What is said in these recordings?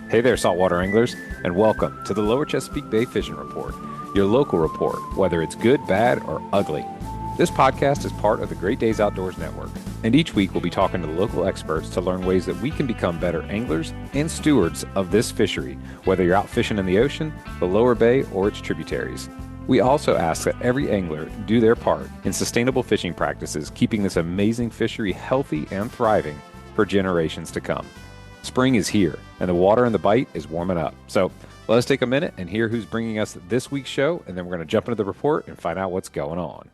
Hey there, saltwater anglers, and welcome to the Lower Chesapeake Bay Fishing Report, your local report, whether it's good, bad, or ugly. This podcast is part of the Great Days Outdoors Network, and each week we'll be talking to local experts to learn ways that we can become better anglers and stewards of this fishery, whether you're out fishing in the ocean, the lower bay, or its tributaries. We also ask that every angler do their part in sustainable fishing practices, keeping this amazing fishery healthy and thriving for generations to come. Spring is here, and the water in the bite is warming up. So let us take a minute and hear who's bringing us this week's show, and then we're going to jump into the report and find out what's going on.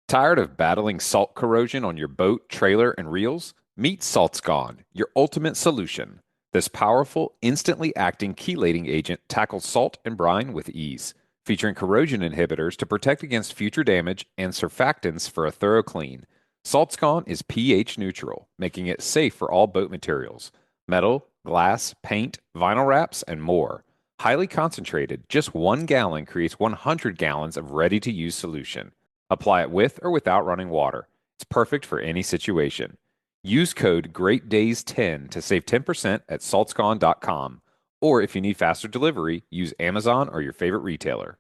Tired of battling salt corrosion on your boat, trailer, and reels? Meet Salt's Gone, your ultimate solution. This powerful, instantly acting chelating agent tackles salt and brine with ease, featuring corrosion inhibitors to protect against future damage and surfactants for a thorough clean. Salt's Gone is pH neutral, making it safe for all boat materials: metal, glass, paint, vinyl wraps, and more. Highly concentrated, just 1 gallon creates 100 gallons of ready-to-use solution. Apply it with or without running water. It's perfect for any situation. Use code GREATDAYS10 to save 10% at saltsgone.com. Or if you need faster delivery, use Amazon or your favorite retailer.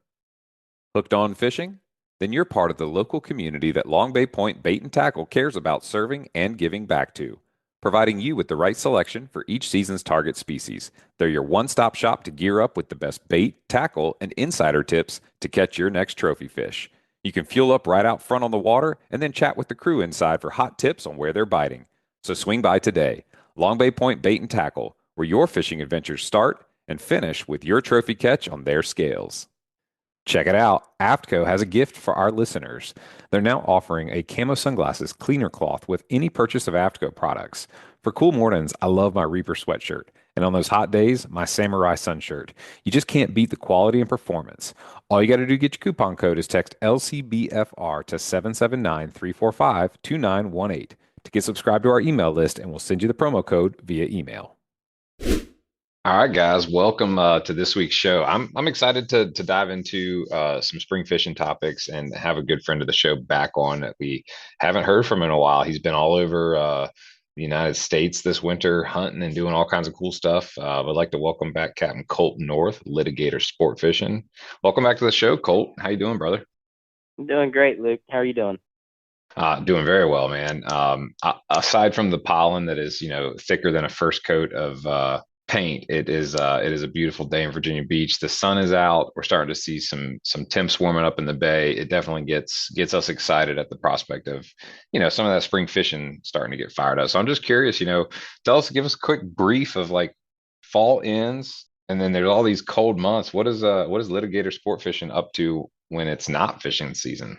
Hooked on fishing? Then you're part of the local community that Long Bay Point Bait and Tackle cares about serving and giving back to, providing you with the right selection for each season's target species. They're your one-stop shop to gear up with the best bait, tackle, and insider tips to catch your next trophy fish. You can fuel up right out front on the water and then chat with the crew inside for hot tips on where they're biting. So swing by today. Long Bay Point Bait and Tackle, where your fishing adventures start and finish with your trophy catch on their scales. Check it out. AFTCO has a gift for our listeners. They're now offering a camo sunglasses cleaner cloth with any purchase of AFTCO products. For cool mornings, I love my Reaper sweatshirt. And on those hot days, my Samurai sun shirt. You just can't beat the quality and performance. All you got to do to get your coupon code is text LCBFR to 779-345-2918 to get subscribed to our email list, and we'll send you the promo code via email. All right, guys, welcome to this week's show. I'm excited to dive into some spring fishing topics and have a good friend of the show back on that we haven't heard from in a while. He's been all over the United States this winter hunting and doing all kinds of cool stuff. I'd like to welcome back Captain Colt North, Litigator Sport Fishing. Welcome back to the show, Colt. How you doing, brother? I'm doing great, Luke. How are you doing? Doing very well, man. Aside from the pollen that is, thicker than a first coat of paint, it is a beautiful day in Virginia Beach. The sun is out. We're starting to see some temps warming up in the bay. It definitely gets us excited at the prospect of, some of that spring fishing starting to get fired up. So I'm just curious, give us a quick brief of like fall ends, and then there's all these cold months. What is Litigator Sport Fishing up to when it's not fishing season?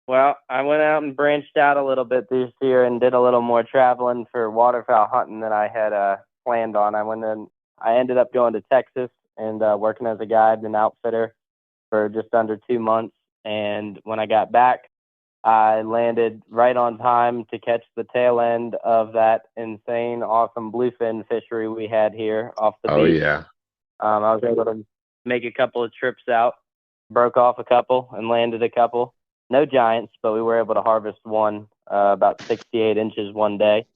Well, I went out and branched out a little bit this year and did a little more traveling for waterfowl hunting than I had planned on. I ended up going to Texas and working as a guide and outfitter for just under 2 months. And when I got back, I landed right on time to catch the tail end of that insane, awesome bluefin fishery we had here off the Oh beach. yeah. I was able to make a couple of trips out, broke off a couple and landed a couple. No giants, but we were able to harvest one about 68 inches one day.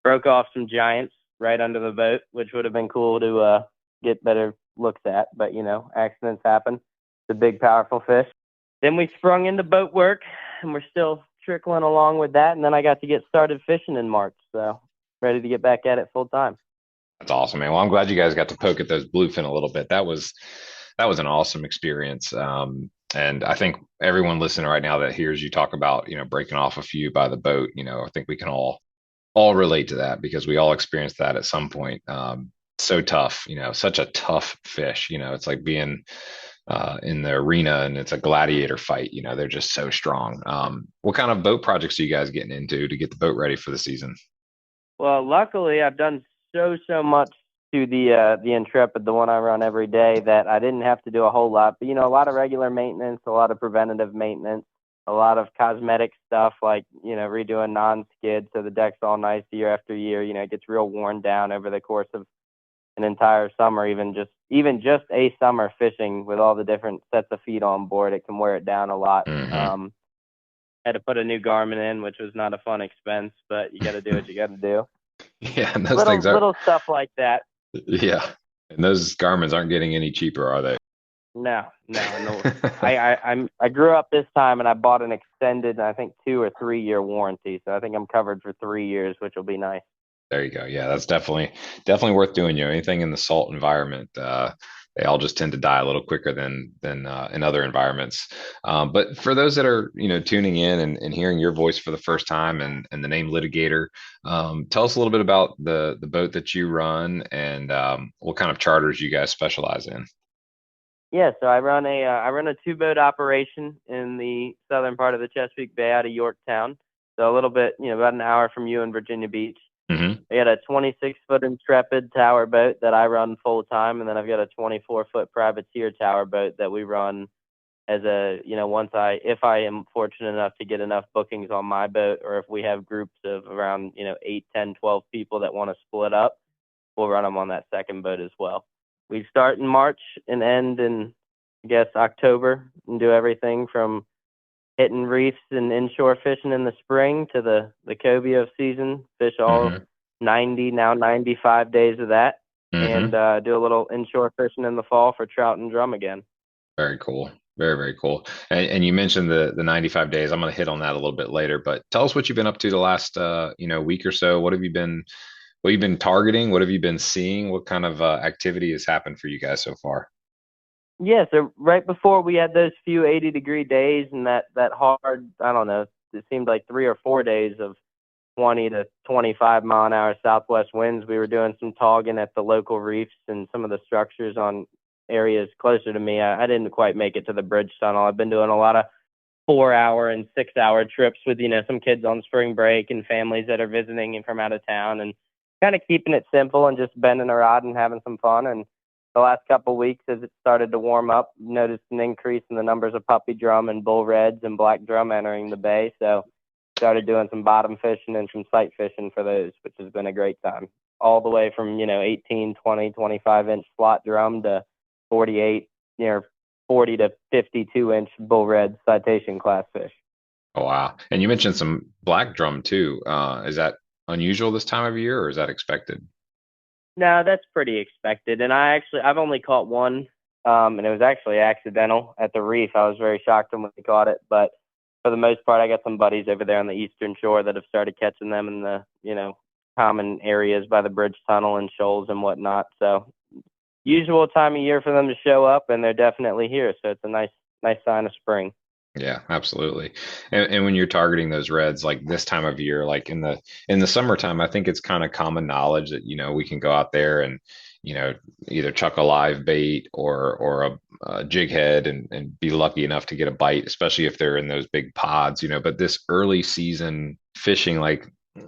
Broke off some giants right under the boat, which would have been cool to get better looks at. But, accidents happen. It's a big, powerful fish. Then we sprung into boat work, and we're still trickling along with that. And then I got to get started fishing in March, so ready to get back at it full time. That's awesome, man. Well, I'm glad you guys got to poke at those bluefin a little bit. That was an awesome experience. And I think everyone listening right now that hears you talk about, breaking off a few by the boat, I think we can all relate to that because we all experienced that at some point. So tough, such a tough fish. It's like being in the arena and it's a gladiator fight. They're just so strong. What kind of boat projects are you guys getting into to get the boat ready for the season? Well, luckily, I've done so much to the Intrepid, the one I run every day, that I didn't have to do a whole lot. But, a lot of regular maintenance, a lot of preventative maintenance, a lot of cosmetic stuff like, redoing non-skid so the deck's all nice year after year. It gets real worn down over the course of an entire summer, even just a summer fishing with all the different sets of feet on board. It can wear it down a lot. Mm-hmm. Had to put a new garment in, which was not a fun expense, but you got to do what you got to do. Yeah, and those things Little are, little stuff like that. yeah. And those garments aren't getting any cheaper, are they? No, no, no. I grew up this time and I bought an extended, I think 2 or 3 year warranty. So I think I'm covered for 3 years, which will be nice. There you go. Yeah, that's definitely worth doing. Anything in the salt environment, they all just tend to die a little quicker than in other environments. But for those that are tuning in and hearing your voice for the first time and the name Litigator, tell us a little bit about the boat that you run and what kind of charters you guys specialize in. Yeah, so I run a two boat operation in the southern part of the Chesapeake Bay out of Yorktown. So a little bit, about an hour from you in Virginia Beach. Hmm. I got a 26-foot Intrepid tower boat that I run full time, and then I've got a 24-foot privateer tower boat that we run as if I am fortunate enough to get enough bookings on my boat, or if we have groups of around 8, 10, 12 people that want to split up, we'll run them on that second boat as well. We start in March and end in, I guess, October, and do everything from hitting reefs and inshore fishing in the spring to the cobia season. Fish all Hmm. 90, now 95 days of that, and Hmm. do a little inshore fishing in the fall for trout and drum again. Very cool. Very, very cool. And you mentioned the 95 days. I'm going to hit on that a little bit later, but tell us what you've been up to the last week or so. What have you been targeting? What have you been seeing? What kind of activity has happened for you guys so far? Yeah, so right before we had those few 80-degree days and that hard, I don't know, it seemed like 3 or 4 days of 20 to 25 mile an hour southwest winds. We were doing some togging at the local reefs and some of the structures on areas closer to me. I didn't quite make it to the bridge tunnel. I've been doing a lot of 4 hour and 6 hour trips with, some kids on spring break and families that are visiting and from out of town, and kind of keeping it simple and just bending a rod and having some fun. And the last couple of weeks, as it started to warm up, noticed an increase in the numbers of puppy drum and bull reds and black drum entering the bay. So started doing some bottom fishing and some sight fishing for those, which has been a great time. All the way from, 18, 20, 25-inch slot drum to 48, 40 to 52-inch bull red citation class fish. Oh, wow. And you mentioned some black drum too. Is that unusual this time of year or is that expected? No, that's pretty expected. And I've only caught one, and it was actually accidental at the reef. I was very shocked when we caught it, but for the most part, I got some buddies over there on the eastern shore that have started catching them in the, common areas by the bridge tunnel and shoals and whatnot. So usual time of year for them to show up, and they're definitely here. So it's a nice sign of spring. Yeah, absolutely. And when you're targeting those reds like this time of year, like in the summertime, I think it's kind of common knowledge that we can go out there and you know either chuck a live bait or a jig head and be lucky enough to get a bite, especially if they're in those big pods. But this early season fishing, like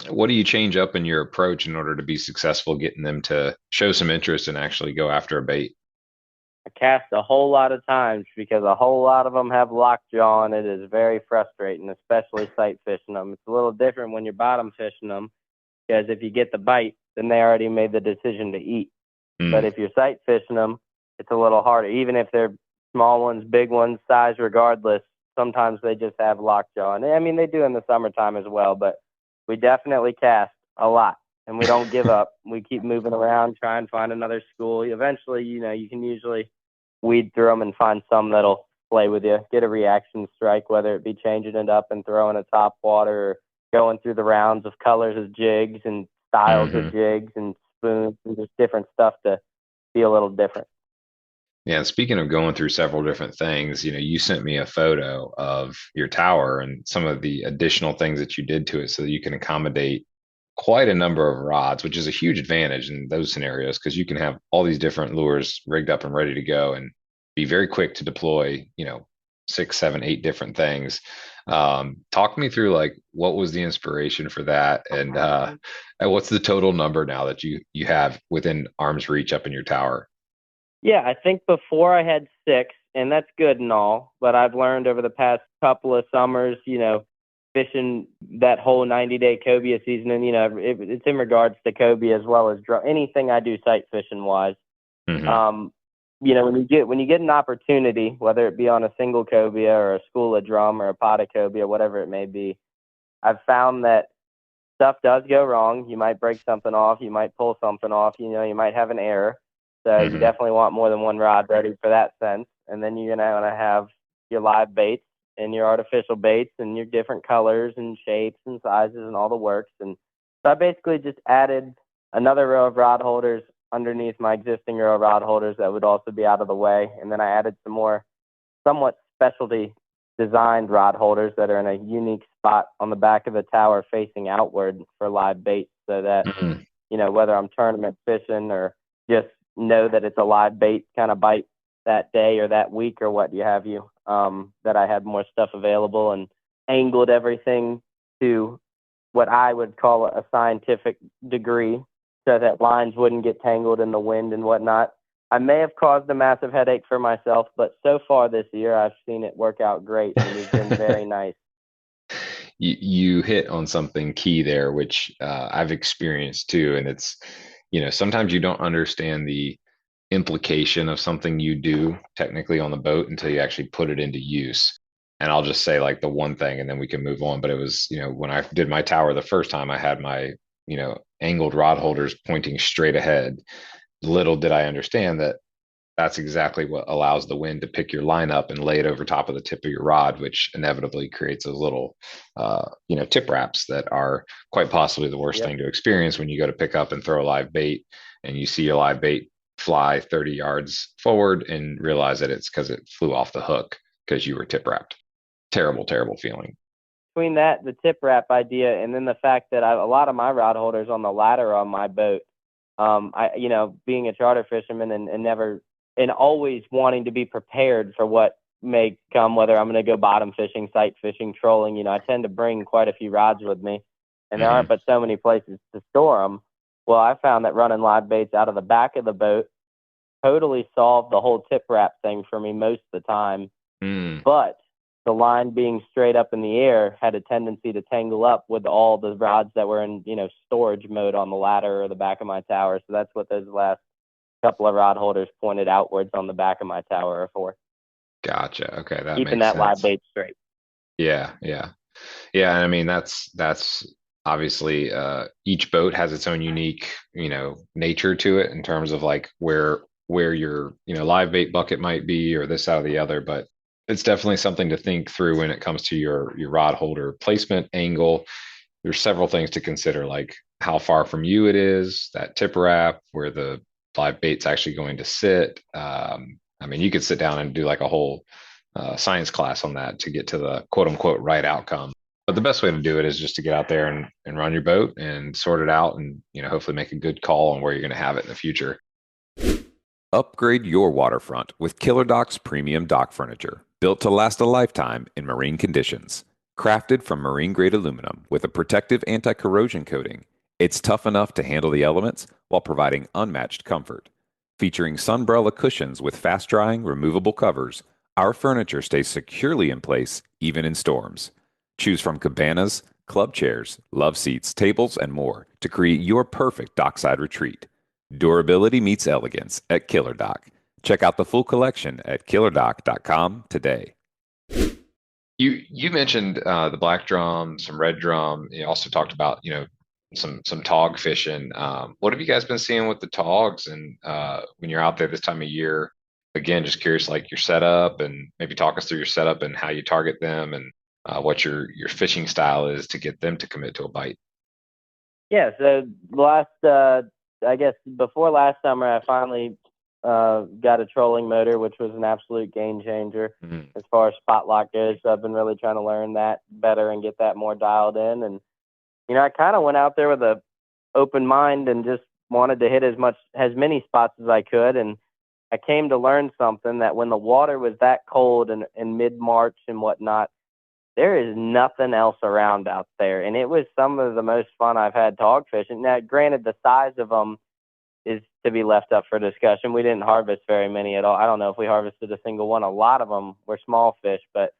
what do you change up in your approach in order to be successful getting them to show some interest and actually go after a bait? I cast a whole lot of times because a whole lot of them have lockjaw, and it is very frustrating, especially sight fishing them. It's a little different when you're bottom fishing them because if you get the bite, then they already made the decision to eat. But Mm, if you're sight fishing them, it's a little harder. Even if they're small ones, big ones, size regardless, sometimes they just have lockjaw. And I mean, they do in the summertime as well, but we definitely cast a lot and we don't give up. We keep moving around, try and find another school. Eventually, you can usually weed through them and find some that'll play with you, get a reaction strike, whether it be changing it up and throwing a top water or going through the rounds of colors of jigs and styles of hmm. jigs and spoons and just different stuff to be a little different. Yeah, and speaking of going through several different things, you sent me a photo of your tower and some of the additional things that you did to it so that you can accommodate quite a number of rods, which is a huge advantage in those scenarios because you can have all these different lures rigged up and ready to go and be very quick to deploy, six, seven, eight different things. Talk me through like what was the inspiration for that and what's the total number now that you have within arm's reach up in your tower? Yeah, I think before I had six, and that's good and all, but I've learned over the past couple of summers, fishing that whole 90-day cobia season, and it's in regards to cobia as well as anything I do sight fishing wise. Hmm. Um, when you get an opportunity, whether it be on a single cobia or a school of drum or a pot of cobia, whatever it may be, I've found that stuff does go wrong. You might break something off. You might pull something off. You might have an error. So you Hmm. definitely want more than one rod ready for that sense. And then you're going to want to have your live baits and your artificial baits and your different colors and shapes and sizes and all the works. And so I basically just added another row of rod holders underneath my existing row of rod holders that would also be out of the way. And then I added some more somewhat specialty designed rod holders that are in a unique spot on the back of the tower facing outward for live bait so that, Hmm. whether I'm tournament fishing or just know that it's a live bait kind of bite that day or that week or what have you, that I had more stuff available and angled everything to what I would call a scientific degree so that lines wouldn't get tangled in the wind and whatnot. I may have caused a massive headache for myself, but so far this year, I've seen it work out great, and it has been very nice. You hit on something key there, which I've experienced too. And it's, sometimes you don't understand the implication of something you do technically on the boat until you actually put it into use. And I'll just say like the one thing and then we can move on. But it was, when I did my tower the first time, I had my, angled rod holders pointing straight ahead. Little did I understand that that's exactly what allows the wind to pick your line up and lay it over top of the tip of your rod, which inevitably creates those little, tip wraps that are quite possibly the worst Yep. thing to experience when you go to pick up and throw a live bait and you see your live bait fly 30 yards forward and realize that it's because it flew off the hook because you were tip wrapped. Terrible, terrible feeling. Between that, the tip wrap idea, and then the fact that a lot of my rod holders on the ladder on my boat, being a charter fisherman and never and always wanting to be prepared for what may come, whether I'm going to go bottom fishing, sight fishing, trolling. I tend to bring quite a few rods with me, and there Mm-hmm. aren't but so many places to store them. Well, I found that running live baits out of the back of the boat totally solved the whole tip wrap thing for me most of the time. Mm. But the line being straight up in the air had a tendency to tangle up with all the rods that were in, storage mode on the ladder or the back of my tower. So that's what those last couple of rod holders pointed outwards on the back of my tower are for, Gotcha. Okay, that keeping makes that live sense. bait straight. Yeah, yeah. Yeah, and I mean that's obviously each boat has its own unique, nature to it in terms of like where your, live bait bucket might be or this out of the other, but it's definitely something to think through when it comes to your rod holder placement angle. There's several things to consider, like how far from you it is, that tip wrap, where the live bait's actually going to sit. I mean, you could sit down and do like a whole science class on that to get to the quote unquote right outcome. But the best way to do it is just to get out there and run your boat and sort it out and, hopefully make a good call on where you're going to have it in the future. Upgrade your waterfront with Killer Doc's premium dock furniture, built to last a lifetime in marine conditions. Crafted from marine grade aluminum with a protective anti corrosion coating, it's tough enough to handle the elements while providing unmatched comfort. Featuring sunbrella cushions with fast drying, removable covers, our furniture stays securely in place even in storms. Choose from cabanas, club chairs, love seats, tables, and more to create your perfect dockside retreat. Durability meets elegance at Killer Doc. Check out the full collection at killerdoc.com today. You mentioned the black drum, some red drum. You also talked about some tog fishing. What have you guys been seeing with the togs and when you're out there this time of year? Again, just curious, like your setup and maybe talk us through your setup and how you target them and what your fishing style is to get them to commit to a bite. Yeah. So I guess before last summer, I finally got a trolling motor, which was an absolute game changer Mhm. as far as spot lock goes. So I've been really trying to learn that better and get that more dialed in. And I kind of went out there with a open mind and just wanted to hit as many spots as I could. And I came to learn something that when the water was that cold and in mid March and whatnot, there is nothing else around out there. And it was some of the most fun I've had tog fishing. Now, granted, the size of them is to be left up for discussion. We didn't harvest very many at all. I don't know if we harvested a single one. A lot of them were small fish, but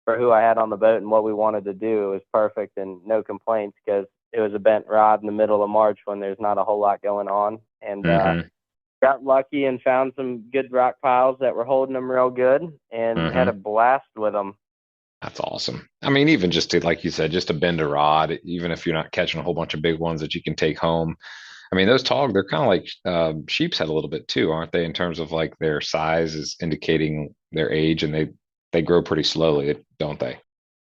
for who I had on the boat and what we wanted to do, it was perfect and no complaints because it was a bent rod in the middle of March when there's not a whole lot going on. And Mm-hmm. got lucky and found some good rock piles that were holding them real good and had Mm-hmm. a blast with them. That's awesome. I mean, even just to, like you said, just to bend a rod, even if you're not catching a whole bunch of big ones that you can take home. I mean, those tog, they're kind of like sheep's head a little bit too, aren't they? In terms of like their size is indicating their age, and they grow pretty slowly, don't they?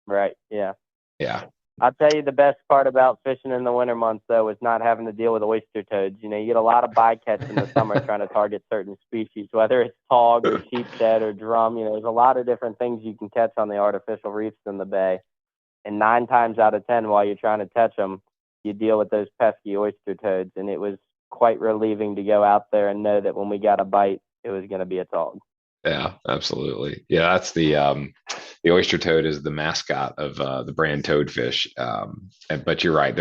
Right. Yeah. Yeah. I'll tell you the best part about fishing in the winter months, though, is not having to deal with oyster toads. You know, you get a lot of bycatch in the summer trying to target certain species, whether it's hog or sheep's head or drum. You know, there's a lot of different things you can catch on the artificial reefs in the bay. And 9 times out of 10, while you're trying to catch them, you deal with those pesky oyster toads. And it was quite relieving to go out there and know that when we got a bite, it was going to be a tog. Yeah, absolutely. Yeah, that's the oyster toad is the mascot of the brand toadfish. But you're right,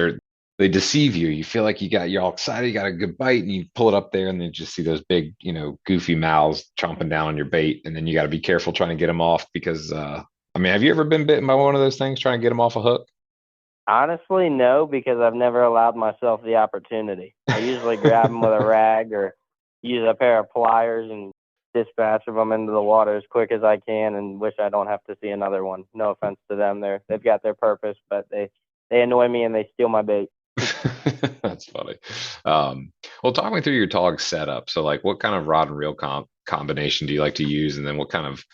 they deceive you. You feel like you're all excited, you got a good bite, and you pull it up there, and then you just see those big, goofy mouths chomping down on your bait, and then you got to be careful trying to get them off because I mean, have you ever been bitten by one of those things trying to get them off a hook? Honestly, no, because I've never allowed myself the opportunity. I usually grab them with a rag or use a pair of pliers and dispatch of them into the water as quick as I can and wish I don't have to see another one. No offense to them. They've got their purpose, but they annoy me and they steal my bait. That's funny. Well, talk me through your tog setup. So, like, what kind of rod and reel combination do you like to use, and then what kind of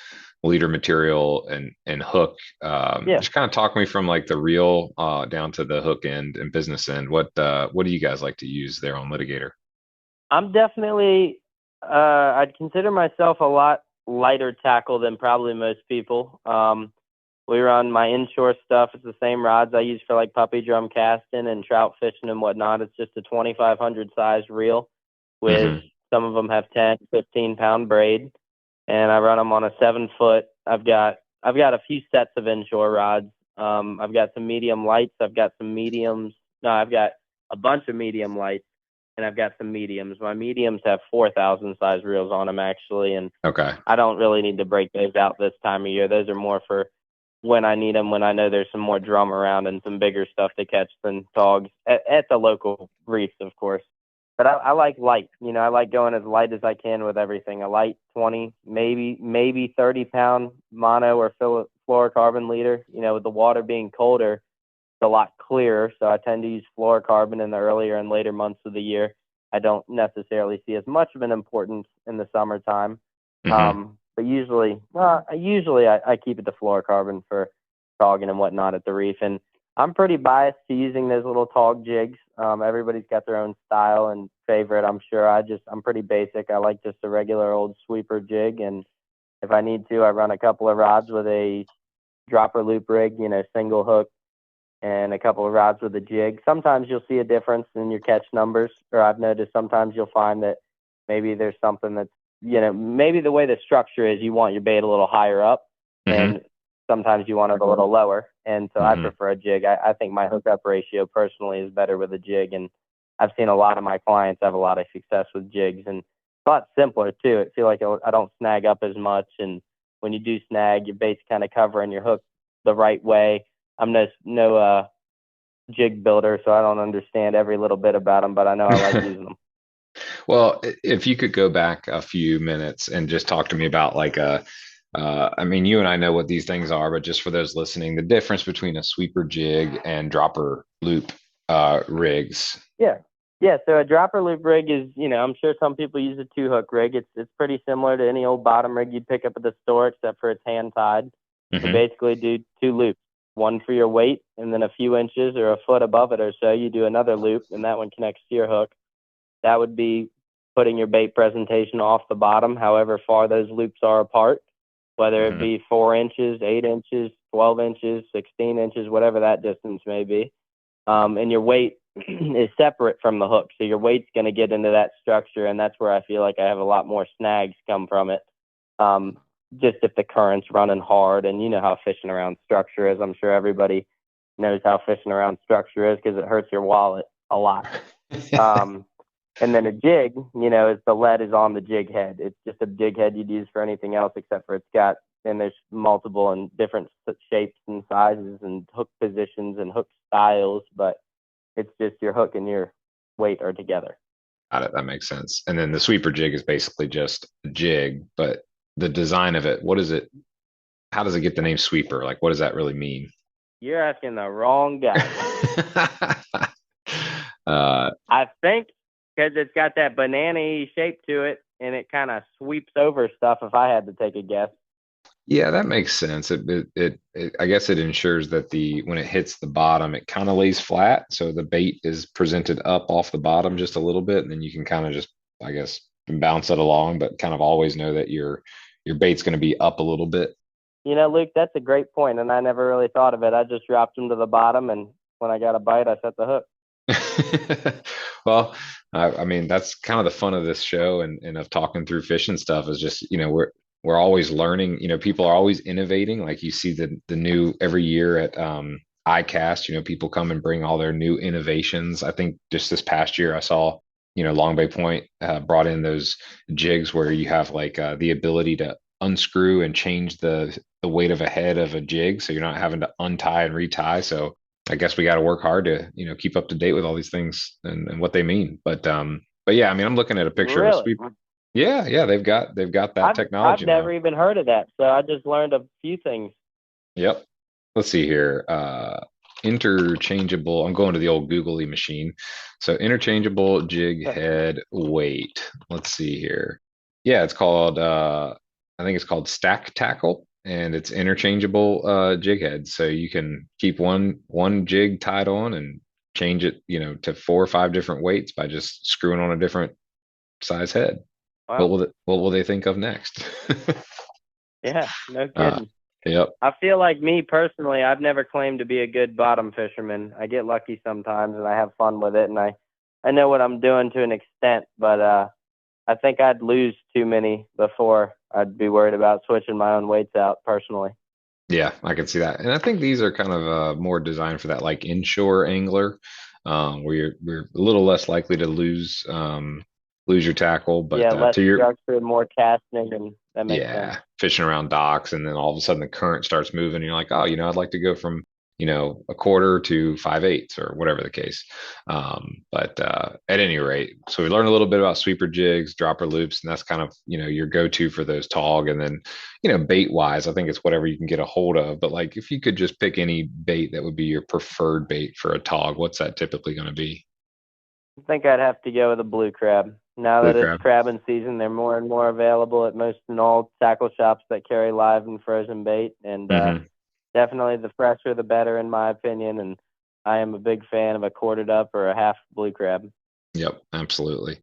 leader material and hook? Yeah. Just kind of talk me from like the reel down to the hook end and business end. What do you guys like to use there on Litigator? I'm definitely I'd consider myself a lot lighter tackle than probably most people. We run my inshore stuff. It's the same rods I use for like puppy drum casting and trout fishing and whatnot. It's just a 2,500 size reel with Hmm. some of them have 10, 15 pound braid, and I run them on a 7 foot. I've got a few sets of inshore rods. I've got some medium lights. I've got some mediums. No, I've got a bunch of medium lights, and I've got some mediums. My mediums have 4,000 size reels on them actually, and Okay. I don't really need to break those out this time of year. Those are more for when I need them, when I know there's some more drum around and some bigger stuff to catch than dogs at the local reefs, of course. But I like light. You know, I like going as light as I can with everything. A light 20, maybe 30 pound mono or fluorocarbon leader. You know, with the water being colder, it's a lot clearer. So I tend to use fluorocarbon in the earlier and later months of the year. I don't necessarily see as much of an importance in the summertime. Hmm. But usually I keep it to fluorocarbon for togging and whatnot at the reef. And I'm pretty biased to using those little tog jigs. Everybody's got their own style and favorite, I'm sure. I'm pretty basic. I like just a regular old sweeper jig. And if I need to, I run a couple of rods with a dropper loop rig, you know, single hook, and a couple of rods with a jig. Sometimes you'll see a difference in your catch numbers, or I've noticed sometimes you'll find that maybe there's something that's, you know, maybe the way the structure is, you want your bait a little higher up, Hmm. and sometimes you want it a little lower. And so I Hmm. prefer a jig. I think my hookup ratio personally is better with a jig, and I've seen a lot of my clients have a lot of success with jigs, and it's a lot simpler too. I feel like I don't snag up as much, and when you do snag, your bait's kind of covering your hook the right way. I'm no jig builder, so I don't understand every little bit about them, but I know I like using them. Well, if you could go back a few minutes and just talk to me about like I mean, you and I know what these things are, but just for those listening, the difference between a sweeper jig and dropper loop rigs. Yeah. Yeah, so a dropper loop rig is, you know, I'm sure some people use a 2 hook rig. It's pretty similar to any old bottom rig you'd pick up at the store, except for it's hand tied. You Hmm. basically do 2 loops, one for your weight, and then a few inches or a foot above it or so, you do another loop, and that one connects to your hook. That would be putting your bait presentation off the bottom, however far those loops are apart, whether it Hmm. be 4 inches, 8 inches, 12 inches, 16 inches, whatever that distance may be. And your weight is separate from the hook. So your weight's going to get into that structure, and that's where I feel like I have a lot more snags come from it. Um, just if the current's running hard, and you know how fishing around structure is. I'm sure everybody knows how fishing around structure is because it hurts your wallet a lot. Um, and then a jig, you know, is the lead is on the jig head. It's just a jig head you'd use for anything else except for it's got, and there's multiple and different shapes and sizes and hook positions and hook styles, but it's just your hook and your weight are together. Got it. That makes sense. And then the sweeper jig is basically just a jig, but the design of it, what is it? how does it get the name sweeper? Like, what does that really mean? You're asking the wrong guy. uh, I think because it's got that banana-y shape to it, and it kind of sweeps over stuff. If I had to take a guess. yeah, that makes sense. I guess it ensures that the when it hits the bottom, it kind of lays flat, so the bait is presented up off the bottom just a little bit, and then you can kind of just, I guess, bounce it along, but kind of always know that your bait's going to be up a little bit. Luke, that's a great point, and I never really thought of it. I just dropped them to the bottom, and when I got a bite, I set the hook. Well, I mean, that's kind of the fun of this show and of talking through fishing stuff is just, we're always learning, people are always innovating. Like you see the new every year at ICAST, people come and bring all their new innovations. I think just this past year I saw, Long Bay Point brought in those jigs where you have like the ability to unscrew and change the weight of a head of a jig, so you're not having to untie and retie. So I guess we got to work hard to, keep up to date with all these things and what they mean. But yeah, I mean, I'm looking at a picture of a Really? sweep. Yeah, yeah, they've got that I've technology never now. even heard of that, so I just learned a few things. Yep. Let's see here. Interchangeable. I'm going to the old googly machine. So interchangeable jig head weight. Let's see here. Yeah, it's called I think it's called stack tackle, and it's interchangeable jig head. So you can keep one jig tied on and change it, to 4 or 5 different weights by just screwing on a different size head. Wow. What will they think of next? Yeah, no uh, kidding. yep. I feel like me personally, I've never claimed to be a good bottom fisherman. I get lucky sometimes and I have fun with it, and I know what I'm doing to an extent, but I think I'd lose too many before I'd be worried about switching my own weights out personally. Yeah, I can see that. And I think these are kind of more designed for that like inshore angler, where you're a little less likely to lose your tackle. But Yeah, less to your structure, more casting, and that makes sense. yeah, fishing around docks, and then all of a sudden the current starts moving, and you're like, oh, I'd like to go from, a quarter to 5/8 or whatever the case. But at any rate, so we learned a little bit about sweeper jigs, dropper loops, and that's kind of, your go-to for those tog. And then, bait wise, I think it's whatever you can get a hold of. But like if you could just pick any bait that would be your preferred bait for a tog, what's that typically going to be? I think I'd have to go with a blue crab. Now Blue that it's crab. crabbing season, they're more and more available at most and all tackle shops that carry live and frozen bait. And Hmm. definitely the fresher, the better, in my opinion. And I am a big fan of a quartered up or a half blue crab. Yep, absolutely.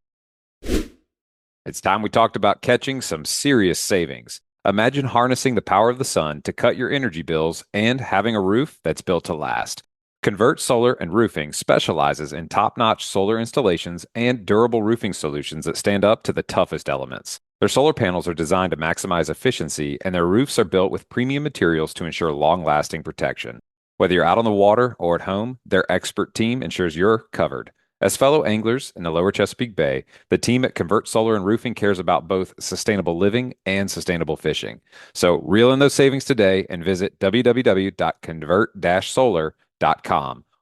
It's time we talked about catching some serious savings. Imagine harnessing the power of the sun to cut your energy bills and having a roof that's built to last. Convert Solar and Roofing specializes in top-notch solar installations and durable roofing solutions that stand up to the toughest elements. Their solar panels are designed to maximize efficiency, and their roofs are built with premium materials to ensure long-lasting protection. Whether you're out on the water or at home, their expert team ensures you're covered. As fellow anglers in the Lower Chesapeake Bay, the team at Convert Solar and Roofing cares about both sustainable living and sustainable fishing. So reel in those savings today and visit www.convert-solar.com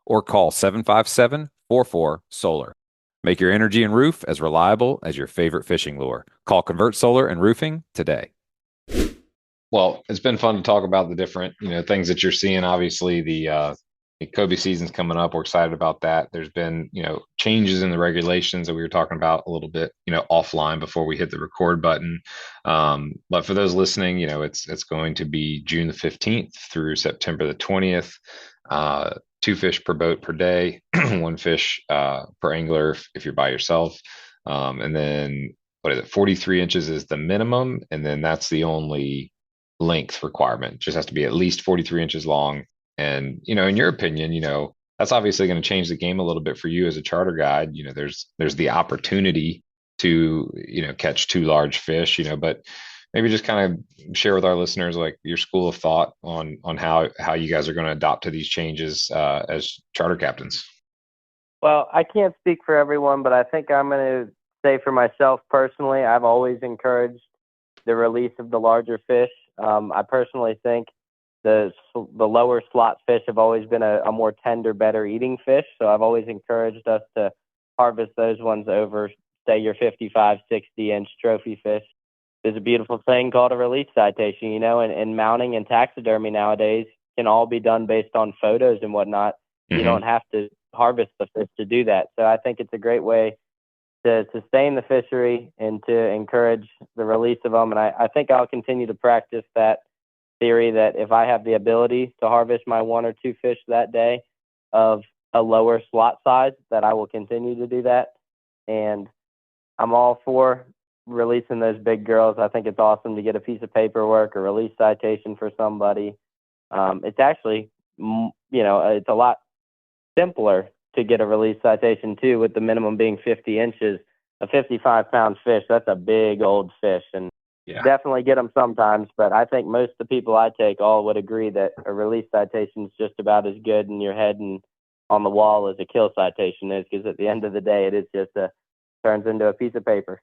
or call 757-44-SOLAR. Make your energy and roof as reliable as your favorite fishing lure. Call Convert Solar and Roofing today. Well, it's been fun to talk about the different, things that you're seeing. Obviously, the Kobe season's coming up. We're excited about that. There's been, changes in the regulations that we were talking about a little bit, offline before we hit the record button. But for those listening, it's going to be June the 15th through September the 20th. 2 fish per boat per day, 1 fish per angler if you're by yourself. And then what is it? 43 inches is the minimum, and then that's the only length requirement. Just has to be at least 43 inches long. And, in your opinion, that's obviously going to change the game a little bit for you as a charter guide. There's the opportunity to, catch 2 large fish, but maybe just kind of share with our listeners like your school of thought on how you guys are going to adopt to these changes as charter captains. Well, I can't speak for everyone, but I think I'm going to say for myself personally, I've always encouraged the release of the larger fish. I personally think the lower slot fish have always been a more tender, better eating fish. So I've always encouraged us to harvest those ones over, say, your 55, 60-inch trophy fish. there's a beautiful thing called a release citation, and mounting and taxidermy nowadays can all be done based on photos and whatnot. You don't have to harvest the fish to do that. So I think it's a great way to sustain the fishery and to encourage the release of them. And I think I'll continue to practice that theory that if I have the ability to harvest my 1 or 2 fish that day of a lower slot size, that I will continue to do that. And I'm all for releasing those big girls. I think it's awesome to get a piece of paperwork or release citation for somebody. It's actually, it's a lot simpler to get a release citation too, with the minimum being 50 inches. A 55-pound fish, that's a big old fish, and definitely get them sometimes. But I think most of the people I take all would agree that a release citation is just about as good in your head and on the wall as a kill citation is, because at the end of the day, it is just turns into a piece of paper.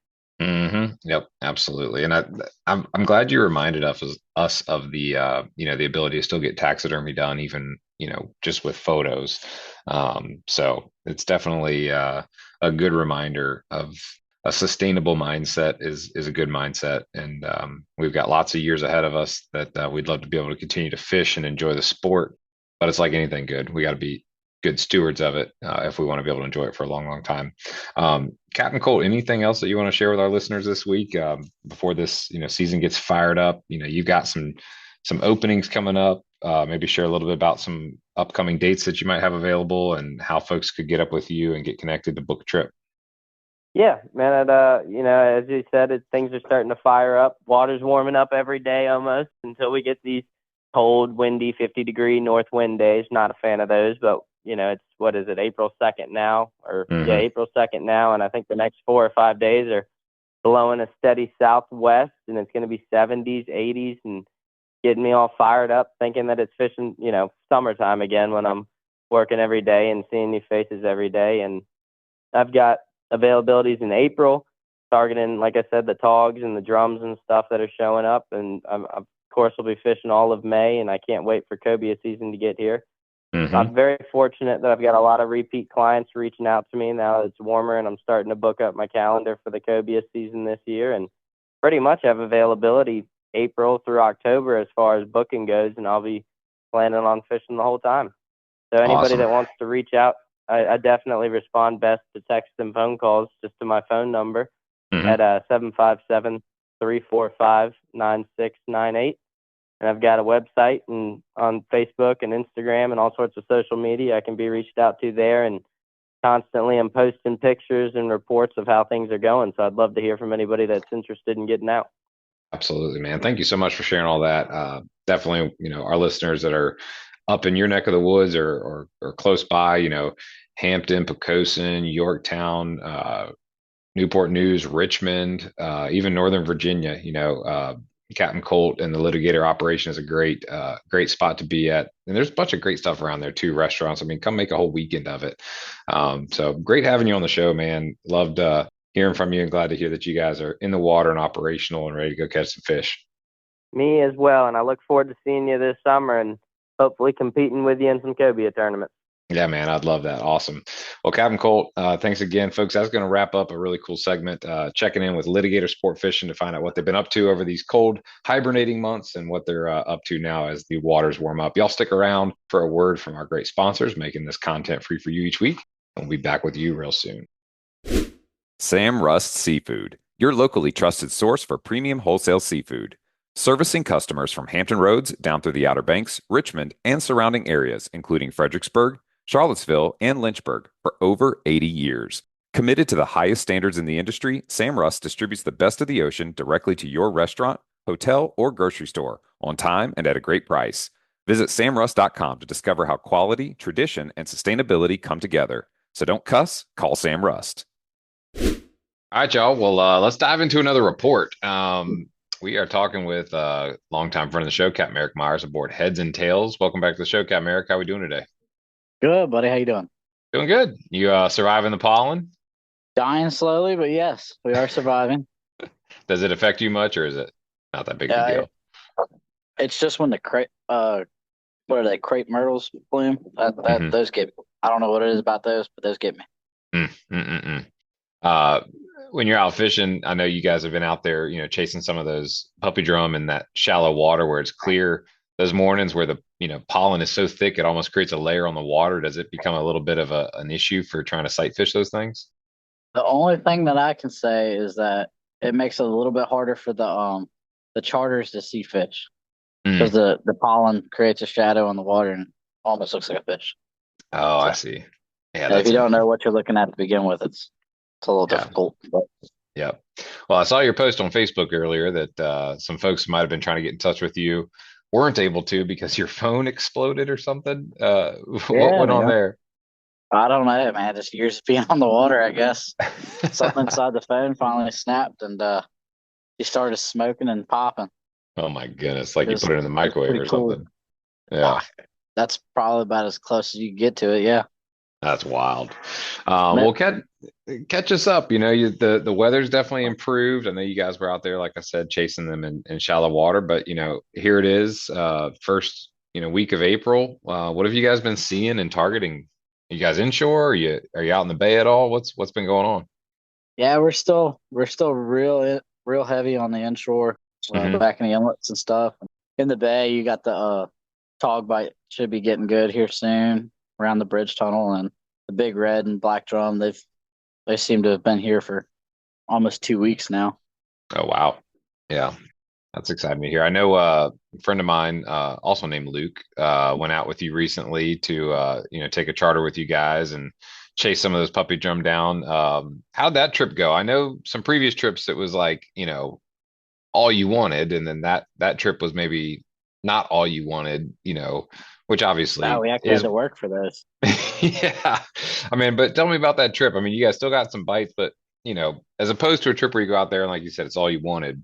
Yep, absolutely. And I'm glad you reminded us of the the ability to still get taxidermy done, even just with photos. So it's definitely a good reminder of a sustainable mindset is a good mindset, and we've got lots of years ahead of us that we'd love to be able to continue to fish and enjoy the sport. But it's like anything good, we got to be good stewards of it if we want to be able to enjoy it for a long, long time. Captain Colt, anything else that you want to share with our listeners this week before this season gets fired up? You've got some openings coming up. Maybe share a little bit about some upcoming dates that you might have available and how folks could get up with you and get connected to book a trip. Yeah, man. As you said, things are starting to fire up. Water's warming up every day almost until we get these cold, windy, 50-degree north wind days. Not a fan of those, but it's, what is it, April 2nd now? April 2nd now, and I think the next 4 or 5 days are blowing a steady southwest, and it's going to be 70s, 80s, and getting me all fired up, thinking that it's fishing, summertime again when I'm working every day and seeing new faces every day. And I've got availabilities in April, targeting, like I said, the togs and the drums and stuff that are showing up, and of course we'll be fishing all of May, and I can't wait for cobia season to get here. I'm very fortunate that I've got a lot of repeat clients reaching out to me now that it's warmer, and I'm starting to book up my calendar for the cobia season this year, and pretty much have availability April through October as far as booking goes, and I'll be planning on fishing the whole time. So anybody that wants to reach out, I definitely respond best to text and phone calls just to my phone number at 757-345-9698. And I've got a website and on Facebook and Instagram and all sorts of social media I can be reached out to there, and constantly I'm posting pictures and reports of how things are going. So I'd love to hear from anybody that's interested in getting out. Absolutely, man. Thank you so much for sharing all that. Definitely, our listeners that are up in your neck of the woods or close by, Hampton, Poquoson, Yorktown, Newport News, Richmond, even Northern Virginia, Captain Colt and the litigator operation is a great spot to be at. And there's a bunch of great stuff around there too, restaurants. I mean, come make a whole weekend of it. So great having you on the show, man. Loved hearing from you, and glad to hear that you guys are in the water and operational and ready to go catch some fish. Me as well. And I look forward to seeing you this summer and hopefully competing with you in some cobia tournaments. Yeah, man, I'd love that. Awesome. Well, Captain Colt, thanks again, folks. That's going to wrap up a really cool segment, checking in with Litigator Sport Fishing to find out what they've been up to over these cold hibernating months and what they're up to now as the waters warm up. Y'all stick around for a word from our great sponsors, making this content free for you each week. And we'll be back with you real soon. Sam Rust Seafood, your locally trusted source for premium wholesale seafood. Servicing customers from Hampton Roads down through the Outer Banks, Richmond, and surrounding areas, including Fredericksburg, Charlottesville, and Lynchburg for over 80 years. Committed to the highest standards in the industry, Sam Rust distributes the best of the ocean directly to your restaurant, hotel, or grocery store on time and at a great price. Visit samrust.com to discover how quality, tradition, and sustainability come together. So don't cuss, call Sam Rust. All right, y'all. Well, let's dive into another report. We are talking with longtime friend of the show, Captain Eric Myers aboard Heads and Tails. Welcome back to the show, Captain Eric. How are we doing today? Good, buddy. How you doing? Doing good. You surviving the pollen? Dying slowly, but yes, we are surviving. Does it affect you much, or is it not that big of a deal? It's just when the crepe, what are they, crepe myrtles bloom? Those get me. I don't know what it is about those, but those get me. when you're out fishing, I know you guys have been out there, chasing some of those puppy drum in that shallow water where it's clear. Those mornings where the, pollen is so thick it almost creates a layer on the water. Does it become a little bit of an issue for trying to sight fish those things? The only thing that I can say is that it makes it a little bit harder for the charters to see fish because Mm. the pollen creates a shadow on the water and almost looks like a fish. Oh, I So see. Yeah, if that's you don't know interesting. what you're looking at to begin with, it's a little Yeah. difficult. But Yeah. Well, I saw your post on Facebook earlier that some folks might have been trying to get in touch with you, weren't able to because your phone exploded or something. What yeah, went on man. there? I don't know, man. Just years of being on the water, I guess. Something inside the phone finally snapped and he started smoking and popping. Oh my goodness. Like It you was put it in the it was microwave pretty or cool. something. Yeah. Ah, that's probably about as close as you can get to it. Yeah. That's wild. Man, Well, catch us up. The weather's definitely improved. I know you guys were out there, like I said, chasing them in shallow water, but here it is, first week of April. What have you guys been seeing and targeting? You guys inshore? Are you out in the bay at all? What's been going on? yeah, we're still real heavy on the inshore, Hmm. back in the inlets and stuff. In the bay, you got the tog bite should be getting good here soon around the bridge tunnel and the big red and black drum. They seem to have been here for almost 2 weeks now. Oh wow, yeah, that's exciting to hear. I know a friend of mine, also named Luke, went out with you recently to take a charter with you guys and chase some of those puppy drum down. How'd that trip go? I know some previous trips it was like, all you wanted, and then that trip was maybe not all you wanted, which Wow, obviously we actually had is. to work for those. Yeah. I mean, but tell me about that trip. I mean, you guys still got some bites, but as opposed to a trip where you go out there and like you said, it's all you wanted,